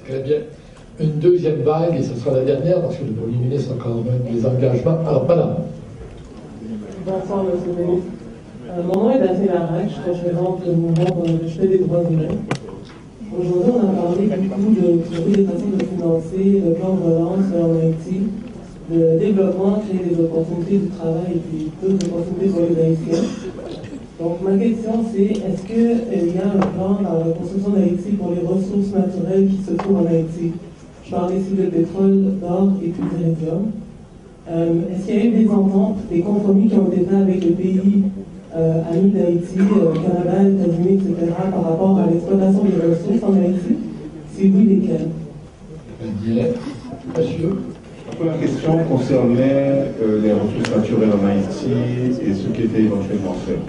Très bien. Une deuxième vague, et ce sera la dernière, parce que le Premier ministre a quand même des engagements. Alors, madame. Bonsoir, monsieur le ministre. Mon nom est Daphné Larac, je représente le mouvement pour le respect des droits humains. Aujourd'hui, on a parlé beaucoup de des façons de financer le plan de relance en Haïti, de développement, créer des opportunités du travail et puis d'autres opportunités pour les Haïtiens. Donc, ma question, c'est est-ce qu'il y a un plan dans la construction d'Haïti pour les ressources naturelles qui se trouvent en Haïti? Je parle ici de pétrole, d'or et puis d'uranium. Est-ce qu'il y a eu des ententes, des compromis qui ont été faits avec les pays amis d'Haïti, Canada, États-Unis, etc., par rapport à l'exploitation des ressources en Haïti? Si oui, lesquelles? Bien. Monsieur. La première question concernait les ressources naturelles en Haïti et ce qui était éventuellement fait.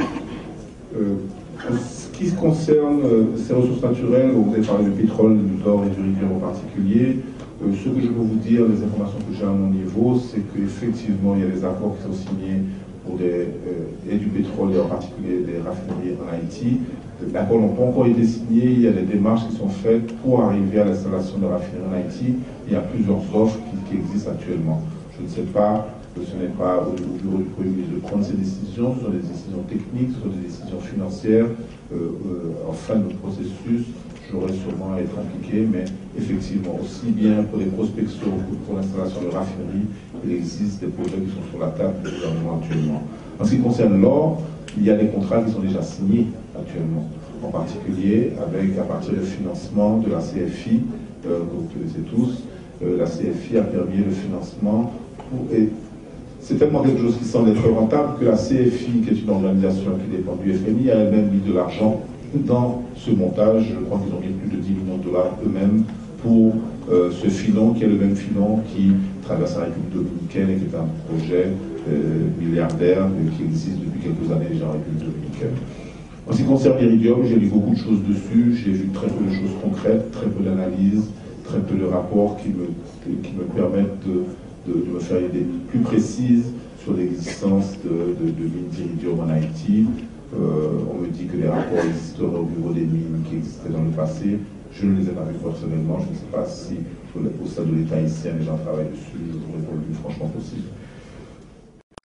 Ce qui concerne ces ressources naturelles, vous avez parlé de pétrole, d'or et d'uranium en particulier. Ce que je peux vous dire, les informations que j'ai à mon niveau, c'est qu'effectivement, il y a des accords qui sont signés pour et du pétrole et en particulier des raffineries en Haïti. Les accords n'ont pas encore été signés, il y a des démarches qui sont faites pour arriver à l'installation de raffineries en Haïti. Il y a plusieurs offres qui existent actuellement. Je ne sais pas, ce n'est pas au bureau du Premier ministre de prendre ces décisions, ce sont des décisions techniques, ce sont des décisions financières. En fin de processus, j'aurais sûrement à être impliqué, mais effectivement, aussi bien pour les prospections que pour l'installation de raffineries, il existe des projets qui sont sur la table du gouvernement actuellement. En ce qui concerne l'or, il y a des contrats qui sont déjà signés actuellement, en particulier à partir du financement de la CFI, que vous connaissez tous. La CFI a permis le financement et c'est tellement quelque chose qui semble être rentable que la CFI, qui est une organisation qui dépend du FMI, a elle-même mis de l'argent dans ce montage. Je crois qu'ils ont mis plus de 10 millions de dollars eux-mêmes pour ce filon, qui est le même filon qui traverse la République dominicaine et qui est un projet milliardaire qui existe depuis quelques années déjà en République dominicaine. En ce qui concerne l'iridium, j'ai lu beaucoup de choses dessus, j'ai vu très peu de choses concrètes, très peu d'analyses, très peu de rapports qui me permettent de me faire une idée plus précise sur l'existence de mines d'iridium en Haïti. On me dit que les rapports existeraient au bureau des mines qui existaient dans le passé. Je ne les ai pas vus personnellement. Je ne sais pas si au sein de l'État haïtien les gens travaillent dessus. Je vous réponds le plus franchement possible.